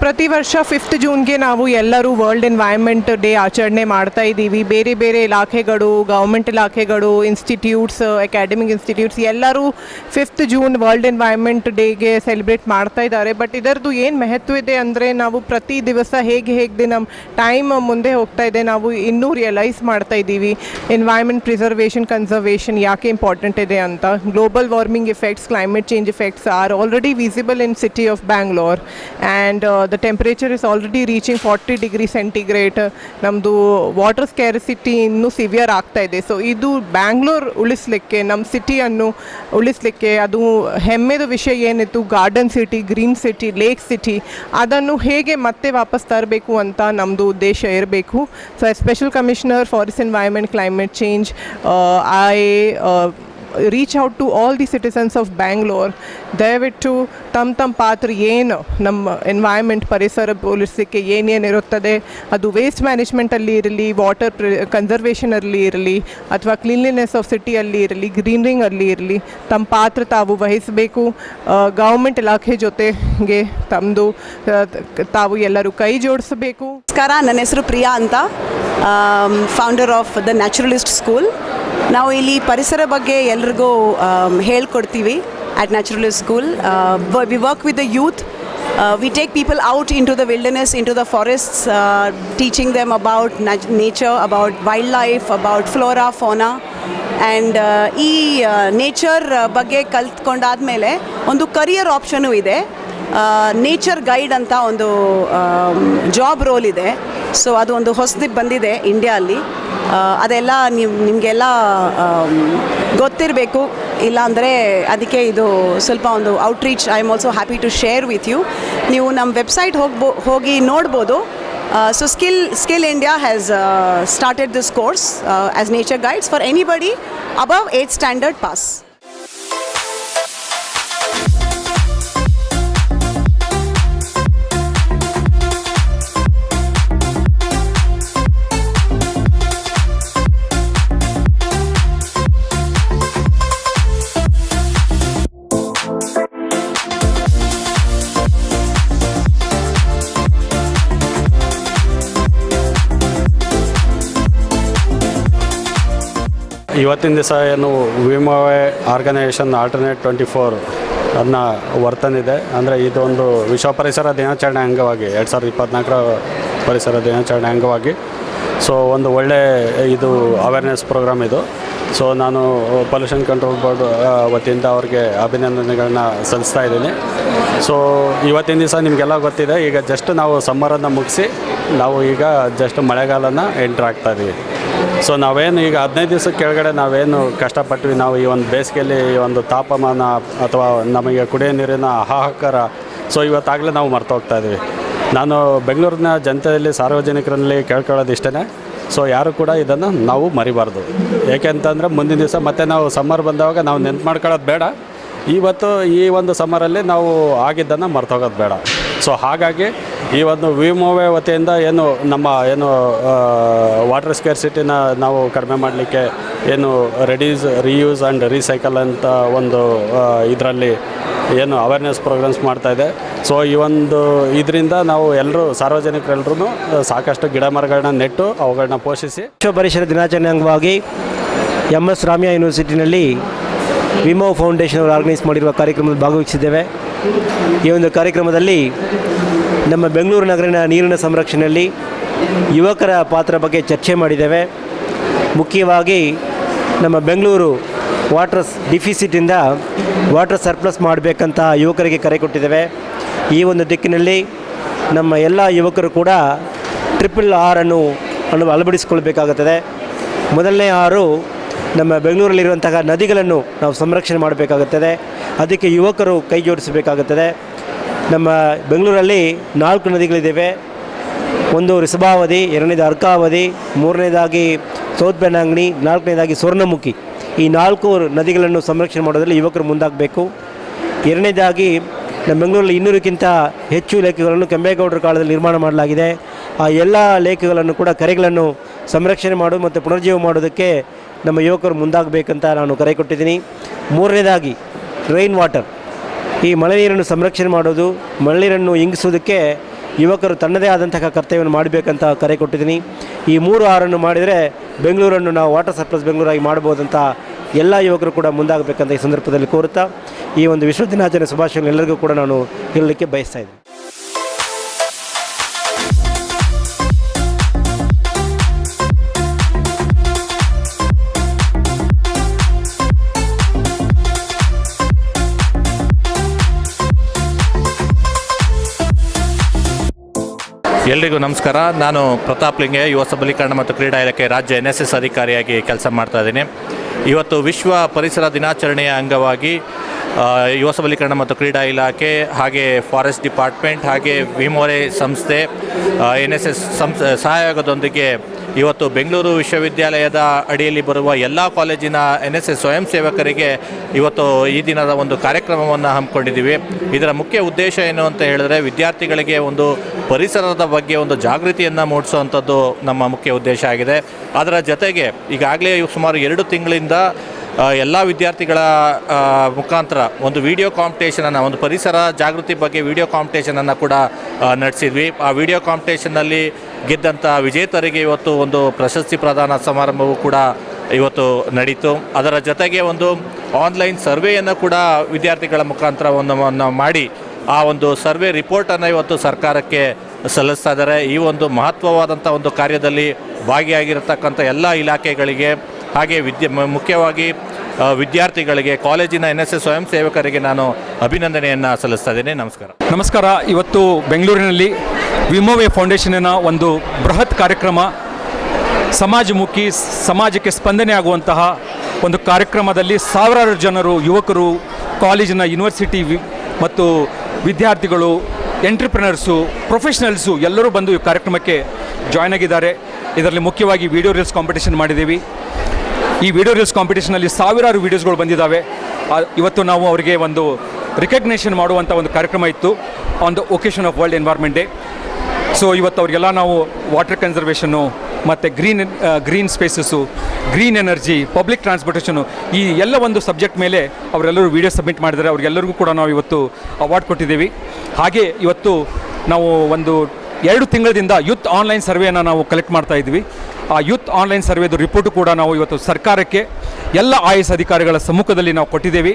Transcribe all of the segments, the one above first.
ಪ್ರತಿ ವರ್ಷ 5th ಜೂನ್ಗೆ ನಾವು ಎಲ್ಲರೂ ವರ್ಲ್ಡ್ ಎನ್ವೈರ್ಮೆಂಟ್ ಡೇ ಆಚರಣೆ ಮಾಡ್ತಾ ಇದ್ದೀವಿ. ಬೇರೆ ಬೇರೆ ಇಲಾಖೆಗಳು, ಗೌರ್ಮೆಂಟ್ ಇಲಾಖೆಗಳು, ಇನ್ಸ್ಟಿಟ್ಯೂಟ್ಸ್, ಅಕಾಡೆಮಿಕ್ ಇನ್ಸ್ಟಿಟ್ಯೂಟ್ಸ್ ಎಲ್ಲರೂ 5th ಜೂನ್ ವರ್ಲ್ಡ್ ಎನ್ವೈರ್ಮೆಂಟ್ ಡೇಗೆ ಸೆಲೆಬ್ರೇಟ್ ಮಾಡ್ತಾ ಇದ್ದಾರೆ. ಬಟ್ ಇದರದ್ದು ಏನು ಮಹತ್ವ ಇದೆ ಅಂದರೆ, ನಾವು ಪ್ರತಿ ದಿವಸ ಹೇಗೆ ನಮ್ಮ ಟೈಮ್ ಮುಂದೆ ಹೋಗ್ತಾ ಇದೆ, ನಾವು ಇನ್ನೂ ರಿಯಲೈಸ್ ಮಾಡ್ತಾ ಇದ್ದೀವಿ ಎನ್ವೈರ್ಮೆಂಟ್ ಪ್ರಿಸರ್ವೇಷನ್, ಕನ್ಸರ್ವೇಷನ್ ಯಾಕೆ ಇಂಪಾರ್ಟೆಂಟ್ ಇದೆ ಅಂತ. Global warming effects, climate change effects are already visible in city of Bangalore and the temperature is already reaching 40 degrees centigrade. ನಮ್ಮದು ವಾಟರ್ ಸ್ಕ್ಯಾರಿಸಿಟಿ ಇನ್ನೂ ಸಿವಿಯರ್ ಆಗ್ತಾ ಇದೆ. ಸೊ ಇದು ಬ್ಯಾಂಗ್ಳೂರ್ ಉಳಿಸ್ಲಿಕ್ಕೆ, ನಮ್ಮ ಸಿಟಿಯನ್ನು ಉಳಿಸ್ಲಿಕ್ಕೆ ಅದು ಹೆಮ್ಮೆದ ವಿಷಯ ಏನಿತ್ತು, garden city, green city, lake city, ಅದನ್ನು ಹೇಗೆ ಮತ್ತೆ ವಾಪಸ್ ತರಬೇಕು ಅಂತ ನಮ್ಮದು ಉದ್ದೇಶ ಇರಬೇಕು. So special commissioner forest environment climate change, reach out to all the citizens of Bangalore. ದಯವಿಟ್ಟು ತಮ್ಮ ಪಾತ್ರ ಏನು ನಮ್ಮ ಎನ್ವೈರ್ಮೆಂಟ್ ಪರಿಸರ ಉಳಿಸಲಿಕ್ಕೆ ಏನೇನು ಇರುತ್ತದೆ, ಅದು ವೇಸ್ಟ್ ಮ್ಯಾನೇಜ್ಮೆಂಟಲ್ಲಿ ಇರಲಿ, ವಾಟರ್ ಕನ್ಸರ್ವೇಷನಲ್ಲಿ ಇರಲಿ, ಅಥವಾ ಕ್ಲೀನ್ಲಿನೆಸ್ ಆಫ್ ಸಿಟಿಯಲ್ಲಿ ಇರಲಿ, ಗ್ರೀನರಿಂಗಲ್ಲಿ ಇರಲಿ, ತಮ್ಮ ಪಾತ್ರ ತಾವು ವಹಿಸಬೇಕು. ಗೌರ್ಮೆಂಟ್ ಇಲಾಖೆ ಜೊತೆಗೆ ತಾವು ಎಲ್ಲರೂ ಕೈ ಜೋಡಿಸಬೇಕು. ನಮಸ್ಕಾರ, ನನ್ನ ಹೆಸರು ಪ್ರಿಯಾ ಅಂತ, founder of the naturalist school. ನಾವು ಇಲ್ಲಿ ಪರಿಸರ ಬಗ್ಗೆ ಎಲ್ರಿಗೂ ಹೇಳ್ಕೊಡ್ತೀವಿ at Naturalist School. We work with the youth. We take people out into the wilderness, into the forests, teaching them about nature, about wildlife, about flora, fauna. And ಈ nature ಬಗ್ಗೆ ಕಲ್ತ್ಕೊಂಡಾದ್ಮೇಲೆ ಒಂದು career option ಇದೆ. Nature guide ಅಂತ ಒಂದು job roll ಇದೆ. So ಅದು ಒಂದು ಹೊಸದು ಬಂದಿದೆ ಇಂಡಿಯಾದಲ್ಲಿ. ಅದೆಲ್ಲ ನಿಮಗೆಲ್ಲ ಗೊತ್ತಿರಬೇಕು, ಇಲ್ಲಾಂದರೆ ಅದಕ್ಕೆ ಇದು ಸ್ವಲ್ಪ ಒಂದು outreach. I am also happy to share with you. ನೀವು ನಮ್ಮ ವೆಬ್ಸೈಟ್ ಹೋಗಿ ನೋಡ್ಬೋದು. So skill India has started this course as nature guides for anybody above 8th standard pass. ಇವತ್ತಿನ ದಿವಸ ಏನು ವಿಮೋವೆ ಆರ್ಗನೈಸೇಷನ್ ಆಲ್ಟರ್ನೇಟ್ 24 ಅದನ್ನ ವರ್ತನಿದೆ. ಅಂದರೆ ಇದೊಂದು ವಿಶ್ವ ಪರಿಸರ ದಿನಾಚರಣೆ ಅಂಗವಾಗಿ 2024 ಪರಿಸರ ದಿನಾಚರಣೆ ಅಂಗವಾಗಿ ಸೊ ಒಂದು ಒಳ್ಳೆ ಇದು ಅವೇರ್ನೆಸ್ ಪ್ರೋಗ್ರಾಮ್ ಇದು. ಸೊ ನಾನು ಪೊಲ್ಯೂಷನ್ ಕಂಟ್ರೋಲ್ ಬೋರ್ಡ್ ವತಿಯಿಂದ ಅವ್ರಿಗೆ ಅಭಿನಂದನೆಗಳನ್ನ ಸಲ್ಲಿಸ್ತಾ ಇದ್ದೀನಿ. ಸೊ ಇವತ್ತಿನ ದಿವಸ ನಿಮಗೆಲ್ಲ ಗೊತ್ತಿದೆ, ಈಗ ಜಸ್ಟ್ ನಾವು ಸಮ್ಮರನ್ನು ಮುಗಿಸಿ ನಾವು ಈಗ ಜಸ್ಟ್ ಮಳೆಗಾಲನ ಎಂಟ್ರ್ ಆಗ್ತಾಯಿದ್ದೀವಿ. ಸೊ ನಾವೇನು ಈಗ 15 ದಿವಸಕ್ಕೆ ಕೆಳಗಡೆ ನಾವೇನು ಕಷ್ಟಪಟ್ವಿ, ನಾವು ಈ ಒಂದು ಬೇಸಿಗೆಯಲ್ಲಿ ಈ ಒಂದು ತಾಪಮಾನ ಅಥವಾ ನಮಗೆ ಕುಡಿಯೋ ನೀರಿನ ಹಾಹಾಕಾರ, ಸೊ ಇವತ್ತಾಗಲೇ ನಾವು ಮರ್ತೋಗ್ತಾ ಇದ್ದೀವಿ. ನಾನು ಬೆಂಗಳೂರಿನ ಜನತೆಯಲ್ಲಿ, ಸಾರ್ವಜನಿಕರಲ್ಲಿ ಕೇಳ್ಕೊಳ್ಳೋದು ಇಷ್ಟೇ, ಸೊ ಯಾರು ಕೂಡ ಇದನ್ನು ನಾವು ಮರಿಬಾರ್ದು. ಏಕೆಂತಂದರೆ ಮುಂದಿನ ದಿವಸ ಮತ್ತೆ ನಾವು ಸಮ್ಮರ್ ಬಂದಾಗ ನಾವು ನೆನ್ಪು ಮಾಡ್ಕೊಳ್ಳೋದು ಬೇಡ, ಇವತ್ತು ಈ ಒಂದು ಸಮ್ಮರಲ್ಲಿ ನಾವು ಆಗಿದ್ದನ್ನು ಮರ್ತೋಗೋದು ಬೇಡ. ಸೊ ಹಾಗಾಗಿ ಈ ಒಂದು ವಿಮೋವೆ ವತಿಯಿಂದ ನಮ್ಮ ವಾಟರ್ ಸ್ಕ್ಯಾರ್ಸಿಟಿನ ನಾವು ಕಡಿಮೆ ಮಾಡಲಿಕ್ಕೆ ರೆಡ್ಯೂಸ್, ರೀಯೂಸ್ ಆ್ಯಂಡ್ ರೀಸೈಕಲ್ ಅಂತ ಒಂದು ಇದರಲ್ಲಿ ಅವೇರ್ನೆಸ್ ಪ್ರೋಗ್ರಾಮ್ಸ್ ಮಾಡ್ತಾಯಿದೆ. ಸೊ ಈ ಒಂದು ಇದರಿಂದ ನಾವು ಎಲ್ಲರೂ ಸಾರ್ವಜನಿಕರೆಲ್ಲರೂ ಸಾಕಷ್ಟು ಗಿಡ ಮರಗಳನ್ನ ನೆಟ್ಟು ಅವುಗಳನ್ನ ಪೋಷಿಸಿ ವಿಶ್ವ ಪರಿಸರ ದಿನಾಚರಣೆ ಅಂಗವಾಗಿ MS ರಾಮಿಯಾ ಯೂನಿವರ್ಸಿಟಿನಲ್ಲಿ ವಿಮೋ ಫೌಂಡೇಶನ್ ಅವರು ಆರ್ಗನೈಸ್ ಮಾಡಿರುವ ಕಾರ್ಯಕ್ರಮದಲ್ಲಿ ಭಾಗವಹಿಸಿದ್ದೇವೆ. ಈ ಒಂದು ಕಾರ್ಯಕ್ರಮದಲ್ಲಿ ನಮ್ಮ ಬೆಂಗಳೂರು ನಗರಿನ ನೀರಿನ ಸಂರಕ್ಷಣೆಯಲ್ಲಿ ಯುವಕರ ಪಾತ್ರ ಬಗ್ಗೆ ಚರ್ಚೆ ಮಾಡಿದ್ದೇವೆ. ಮುಖ್ಯವಾಗಿ ನಮ್ಮ ಬೆಂಗಳೂರು ವಾಟರ್ ಡಿಫಿಸಿಟಿಂದ ವಾಟರ್ ಸರ್ಪ್ಲಸ್ ಮಾಡಬೇಕಂತ ಯುವಕರಿಗೆ ಕರೆ ಕೊಟ್ಟಿದ್ದೇವೆ. ಈ ಒಂದು ದಿಕ್ಕಿನಲ್ಲಿ ನಮ್ಮ ಎಲ್ಲ ಯುವಕರು ಕೂಡ RRR ಅನ್ನು ಅಳವಡಿಸಿಕೊಳ್ಬೇಕಾಗುತ್ತದೆ. ಮೊದಲನೇ R ನಮ್ಮ ಬೆಂಗಳೂರಲ್ಲಿರುವಂತಹ ನದಿಗಳನ್ನು ನಾವು ಸಂರಕ್ಷಣೆ ಮಾಡಬೇಕಾಗುತ್ತದೆ. ಅದಕ್ಕೆ ಯುವಕರು ಕೈ ಜೋಡಿಸಬೇಕಾಗುತ್ತದೆ. ನಮ್ಮ ಬೆಂಗಳೂರಲ್ಲಿ 4 ನದಿಗಳಿದ್ದಾವೆ. ಒಂದು ರಿಸಭಾವತಿ, ಎರಡನೇದು ಅರ್ಕಾವತಿ, ಮೂರನೇದಾಗಿ ಸೌತ್ ಬೆನಾಂಗಣಿ, ನಾಲ್ಕನೇದಾಗಿ ಸ್ವರ್ಣಮುಖಿ. ಈ 4 ನದಿಗಳನ್ನು ಸಂರಕ್ಷಣೆ ಮಾಡೋದ್ರಲ್ಲಿ ಯುವಕರು ಮುಂದಾಗಬೇಕು. ಎರಡನೇದಾಗಿ ನಮ್ಮ ಬೆಂಗಳೂರಲ್ಲಿ 200ಕ್ಕಿಂತ ಹೆಚ್ಚು ಲೇಕ್ಗಳನ್ನು ಕೆಂಪೇಗೌಡರ ಕಾಲದಲ್ಲಿ ನಿರ್ಮಾಣ ಮಾಡಲಾಗಿದೆ. ಆ ಎಲ್ಲ ಲೇಕ್ಗಳನ್ನು ಕೂಡ ಕೆರೆಗಳನ್ನು ಸಂರಕ್ಷಣೆ ಮಾಡೋದು ಮತ್ತು ಪುನರ್ಜೀವ ಮಾಡೋದಕ್ಕೆ ನಮ್ಮ ಯುವಕರು ಮುಂದಾಗಬೇಕಂತ ನಾನು ಕರೆ ಕೊಟ್ಟಿದ್ದೀನಿ. ಮೂರನೇದಾಗಿ ರೈನ್ ವಾಟರ್, ಈ ಮಳೆ ನೀರನ್ನು ಸಂರಕ್ಷಣೆ ಮಾಡೋದು, ಮಳೆ ನೀರನ್ನು ಇಂಗಿಸೋದಕ್ಕೆ ಯುವಕರು ತನ್ನದೇ ಆದಂತಹ ಕರ್ತವ್ಯವನ್ನು ಮಾಡಬೇಕಂತ ಕರೆ ಕೊಟ್ಟಿದ್ದೀನಿ. ಈ 3-6 ಮಾಡಿದರೆ ಬೆಂಗಳೂರನ್ನು ನಾವು ವಾಟರ್ ಸರ್ಪ್ಲಸ್ ಬೆಂಗಳೂರಾಗಿ ಮಾಡ್ಬೋದಂತ ಎಲ್ಲ ಯುವಕರು ಕೂಡ ಮುಂದಾಗಬೇಕಂತ ಈ ಸಂದರ್ಭದಲ್ಲಿ ಕೋರುತ್ತಾ ಈ ಒಂದು ವಿಶ್ವ ದಿನಾಚರಣೆ ಶುಭಾಶಯಗಳು ಎಲ್ಲರಿಗೂ ಕೂಡ ನಾನು ಹೇಳಲಿಕ್ಕೆ ಬಯಸ್ತಾ ಇದ್ದೀನಿ. ಎಲ್ರಿಗೂ ನಮಸ್ಕಾರ. ನಾನು ಪ್ರತಾಪ್ ಲಿಂಗೆ, ಯುವ ಸಬಲೀಕರಣ ಮತ್ತು ಕ್ರೀಡಾ ಇಲಾಖೆ ರಾಜ್ಯ NSS ಅಧಿಕಾರಿಯಾಗಿ ಕೆಲಸ ಮಾಡ್ತಾ ಇದ್ದೀನಿ. ಇವತ್ತು ವಿಶ್ವ ಪರಿಸರ ದಿನಾಚರಣೆಯ ಅಂಗವಾಗಿ ಯುವ ಸಬಲೀಕರಣ ಮತ್ತು ಕ್ರೀಡಾ ಇಲಾಖೆ ಹಾಗೆ ಫಾರೆಸ್ಟ್ ಡಿಪಾರ್ಟ್ಮೆಂಟ್ ಹಾಗೆ ವಿಮೋರೆ ಸಂಸ್ಥೆ NSS ಸಹಯೋಗದೊಂದಿಗೆ ಇವತ್ತು ಬೆಂಗಳೂರು ವಿಶ್ವವಿದ್ಯಾಲಯದ ಅಡಿಯಲ್ಲಿ ಬರುವ ಎಲ್ಲ ಕಾಲೇಜಿನ NSS ಸ್ವಯಂ ಸೇವಕರಿಗೆ ಇವತ್ತು ಈ ದಿನದ ಒಂದು ಕಾರ್ಯಕ್ರಮವನ್ನು ಹಮ್ಮಿಕೊಂಡಿದ್ದೀವಿ. ಇದರ ಮುಖ್ಯ ಉದ್ದೇಶ ಏನು ಅಂತ ಹೇಳಿದ್ರೆ ವಿದ್ಯಾರ್ಥಿಗಳಿಗೆ ಒಂದು ಪರಿಸರದ ಬಗ್ಗೆ ಒಂದು ಜಾಗೃತಿಯನ್ನು ಮೂಡಿಸುವಂಥದ್ದು ನಮ್ಮ ಮುಖ್ಯ ಉದ್ದೇಶ ಆಗಿದೆ. ಅದರ ಜೊತೆಗೆ ಈಗಾಗಲೇ ಸುಮಾರು 2 ತಿಂಗಳಿಂದ ಎಲ್ಲ ವಿದ್ಯಾರ್ಥಿಗಳ ಮುಖಾಂತರ ಒಂದು ವಿಡಿಯೋ ಕಾಂಪಿಟೇಷನನ್ನು, ಒಂದು ಪರಿಸರ ಜಾಗೃತಿ ಬಗ್ಗೆ ವಿಡಿಯೋ ಕಾಂಪಿಟೇಷನನ್ನು ಕೂಡ ನಡೆಸಿದ್ವಿ. ಆ ವಿಡಿಯೋ ಕಾಂಪಿಟೇಷನ್ನಲ್ಲಿ ಗೆದ್ದಂಥ ವಿಜೇತರಿಗೆ ಇವತ್ತು ಒಂದು ಪ್ರಶಸ್ತಿ ಪ್ರದಾನ ಸಮಾರಂಭವೂ ಕೂಡ ಇವತ್ತು ನಡೀತು. ಅದರ ಜೊತೆಗೆ ಒಂದು ಆನ್ಲೈನ್ ಸರ್ವೆಯನ್ನು ಕೂಡ ವಿದ್ಯಾರ್ಥಿಗಳ ಮುಖಾಂತರ ಒಂದು ಮಾಡಿ ಆ ಒಂದು ಸರ್ವೆ ರಿಪೋರ್ಟನ್ನು ಇವತ್ತು ಸರ್ಕಾರಕ್ಕೆ ಸಲ್ಲಿಸ್ತಾ ಇದ್ದಾರೆ. ಈ ಒಂದು ಮಹತ್ವವಾದಂಥ ಒಂದು ಕಾರ್ಯದಲ್ಲಿ ಭಾಗಿಯಾಗಿರತಕ್ಕಂಥ ಎಲ್ಲ ಇಲಾಖೆಗಳಿಗೆ ಹಾಗೆ ಮುಖ್ಯವಾಗಿ ವಿದ್ಯಾರ್ಥಿಗಳಿಗೆ, ಕಾಲೇಜಿನ NSS ಸ್ವಯಂ ಸೇವಕರಿಗೆ ನಾನು ಅಭಿನಂದನೆಯನ್ನು ಸಲ್ಲಿಸ್ತಾ ಇದ್ದೀನಿ. ನಮಸ್ಕಾರ. ಇವತ್ತು ಬೆಂಗಳೂರಿನಲ್ಲಿ ವಿಮೋವೆ ಫೌಂಡೇಶನಿನ ಒಂದು ಬೃಹತ್ ಕಾರ್ಯಕ್ರಮ, ಸಮಾಜಮುಖಿ, ಸಮಾಜಕ್ಕೆ ಸ್ಪಂದನೆ ಆಗುವಂತಹ ಒಂದು ಕಾರ್ಯಕ್ರಮದಲ್ಲಿ ಸಾವಿರಾರು ಜನರು, ಯುವಕರು, ಕಾಲೇಜಿನ ಯೂನಿವರ್ಸಿಟಿ ಮತ್ತು ವಿದ್ಯಾರ್ಥಿಗಳು, ಎಂಟ್ರಪ್ರಿನರ್ಸು, ಪ್ರೊಫೆಷನಲ್ಸು ಎಲ್ಲರೂ ಬಂದು ಈ ಕಾರ್ಯಕ್ರಮಕ್ಕೆ ಜಾಯ್ನ್ ಆಗಿದ್ದಾರೆ. ಇದರಲ್ಲಿ ಮುಖ್ಯವಾಗಿ ವಿಡಿಯೋ ರೀಲ್ಸ್ ಕಾಂಪಿಟೇಷನ್ ಮಾಡಿದ್ದೀವಿ. ಈ ವಿಡಿಯೋ ರೀಲ್ಸ್ ಕಾಂಪಿಟೇಷನಲ್ಲಿ ಸಾವಿರಾರು ವೀಡಿಯೋಸ್ಗಳು ಬಂದಿದ್ದಾವೆ. ಇವತ್ತು ನಾವು ಅವರಿಗೆ ಒಂದು ರಿಕಗ್ನೇಷನ್ ಮಾಡುವಂಥ ಒಂದು ಕಾರ್ಯಕ್ರಮ ಇತ್ತು on the occasion of world environment day. So ಇವತ್ತು ಅವರಿಗೆಲ್ಲ ನಾವು ವಾಟರ್ ಕನ್ಸರ್ವೇಷನ್ನು ಮತ್ತು green spaces, green energy, public transportation, ಈ ಎಲ್ಲ ಒಂದು ಸಬ್ಜೆಕ್ಟ್ ಮೇಲೆ ಅವರೆಲ್ಲರೂ ವೀಡಿಯೋ ಸಬ್ಮಿಟ್ ಮಾಡಿದ್ದಾರೆ. ಅವರಿಗೆಲ್ಲರಿಗೂ ಕೂಡ ನಾವು ಇವತ್ತು ಅವಾರ್ಡ್ ಕೊಟ್ಟಿದ್ದೀವಿ. ಹಾಗೆ ಇವತ್ತು ನಾವು ಒಂದು 2 ತಿಂಗಳಿಂದ ಯೂತ್ ಆನ್ಲೈನ್ ಸರ್ವೆಯನ್ನು ನಾವು ಕಲೆಕ್ಟ್ ಮಾಡ್ತಾ ಇದ್ವಿ. ಆ ಯೂತ್ ಆನ್ಲೈನ್ ಸರ್ವೆದು ರಿಪೋರ್ಟು ಕೂಡ ನಾವು ಇವತ್ತು ಸರ್ಕಾರಕ್ಕೆ ಎಲ್ಲ IAS ಅಧಿಕಾರಿಗಳ ಸಮ್ಮುಖದಲ್ಲಿ ನಾವು ಕೊಟ್ಟಿದ್ದೇವೆ.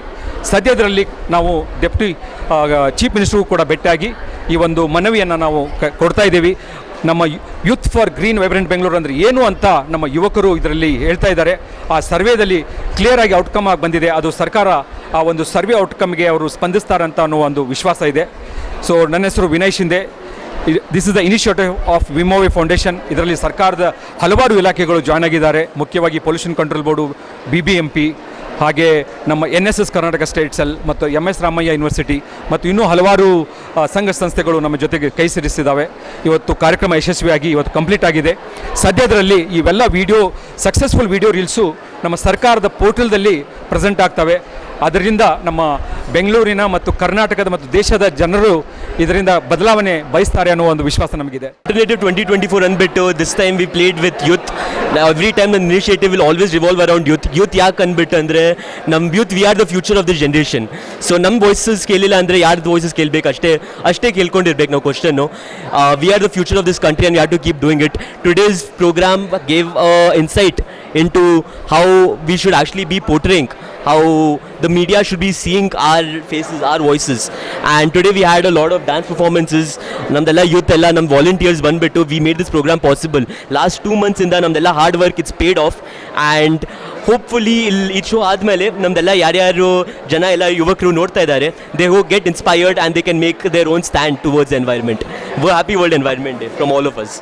ಸದ್ಯದರಲ್ಲಿ ನಾವು ಡೆಪ್ಟಿ ಚೀಫ್ ಮಿನಿಸ್ಟರ್ಗೂ ಕೂಡ ಭೇಟಿಯಾಗಿ ಈ ಒಂದು ಮನವಿಯನ್ನು ನಾವು ಕೊಡ್ತಾ ಇದ್ದೀವಿ. ನಮ್ಮ youth for green vibrant Bengaluru ಅಂದರೆ ಏನು ಅಂತ ನಮ್ಮ ಯುವಕರು ಇದರಲ್ಲಿ ಹೇಳ್ತಾ ಇದ್ದಾರೆ. ಆ ಸರ್ವೇದಲ್ಲಿ ಕ್ಲಿಯರಾಗಿ ಔಟ್ಕಮ್ ಆಗಿ ಬಂದಿದೆ. ಅದು ಸರ್ಕಾರ ಆ ಒಂದು ಸರ್ವೆ ಔಟ್ಕಮ್ಗೆ ಅವರು ಸ್ಪಂದಿಸ್ತಾರಂತ ಅನ್ನೋ ಒಂದು ವಿಶ್ವಾಸ ಇದೆ. ಸೊ ನನ್ನ ಹೆಸರು Vinay Shinde. This is the initiative of ವಿಮೋವೆ ಫೌಂಡೇಶನ್. ಇದರಲ್ಲಿ ಸರ್ಕಾರದ ಹಲವಾರು ಇಲಾಖೆಗಳು ಜಾಯ್ನ್ ಆಗಿದ್ದಾರೆ. ಮುಖ್ಯವಾಗಿ ಪೊಲ್ಯೂಷನ್ ಕಂಟ್ರೋಲ್ ಬೋರ್ಡು, BBMP, ಹಾಗೆ ನಮ್ಮ NSS ಕರ್ನಾಟಕ ಸ್ಟೇಟ್ ಸೆಲ್ ಮತ್ತು MS ರಾಮಯ್ಯ ಯೂನಿವರ್ಸಿಟಿ ಮತ್ತು ಇನ್ನೂ ಹಲವಾರು ಸಂಘ ಸಂಸ್ಥೆಗಳು ನಮ್ಮ ಜೊತೆಗೆ ಕೈ ಸೇರಿಸಿದ್ದಾವೆ. ಇವತ್ತು ಕಾರ್ಯಕ್ರಮ ಯಶಸ್ವಿಯಾಗಿ ಇವತ್ತು ಕಂಪ್ಲೀಟ್ ಆಗಿದೆ. ಸದ್ಯದರಲ್ಲಿ ಇವೆಲ್ಲ ಸಕ್ಸಸ್ಫುಲ್ ವಿಡಿಯೋ ರೀಲ್ಸು ನಮ್ಮ ಸರ್ಕಾರದ ಪೋರ್ಟಲ್ದಲ್ಲಿ ಪ್ರೆಸೆಂಟ್ ಆಗ್ತವೆ. ಅದರಿಂದ ನಮ್ಮ ಬೆಂಗಳೂರಿನ ಮತ್ತು ಕರ್ನಾಟಕದ ಮತ್ತು ದೇಶದ ಜನರು ಇದರಿಂದ ಬದಲಾವಣೆ ಬಯಸ್ತಾರೆ ಅನ್ನೋ ಒಂದು ವಿಶ್ವಾಸ ನಮಗಿದೆ. Alternative 2024 ಅಂದ್ಬಿಟ್ಟು this time we played with youth. Every time the initiative will always revolve around youth. Youth ಯಾಕೆ ಅಂದ್ಬಿಟ್ಟು ಅಂದರೆ ನಮ್ಮ youth we are the future of this generation. So ನಮ್ಮ ವಾಯ್ಸಸ್ ಕೇಳಿಲ್ಲ ಅಂದರೆ ಯಾರ್ದು ವಾಯ್ಸಸ್ ಕೇಳಬೇಕು, ಅಷ್ಟೇ ಕೇಳ್ಕೊಂಡಿರ್ಬೇಕು ನಾವು question. We are the future of this country and we have to keep doing it. Today's program gave insight into how we should actually be portraying, how the media should be seeing our faces, our voices. And today we had a lot of dance performances. Namdella youth ella nam volunteers banbittu we made this program possible. Last 2 months inda namdella hard work it's paid off, and hopefully ಈ show ಆದಮೇಲೆ ನಮ್ದೆಲ್ಲ ಯಾರ್ಯಾರು ಜನ ಎಲ್ಲ ಯುವಕರು ನೋಡ್ತಾ ಇದ್ದಾರೆ, they will get inspired and they can make their own stand towards environment. Happy World Environment Day from all of us.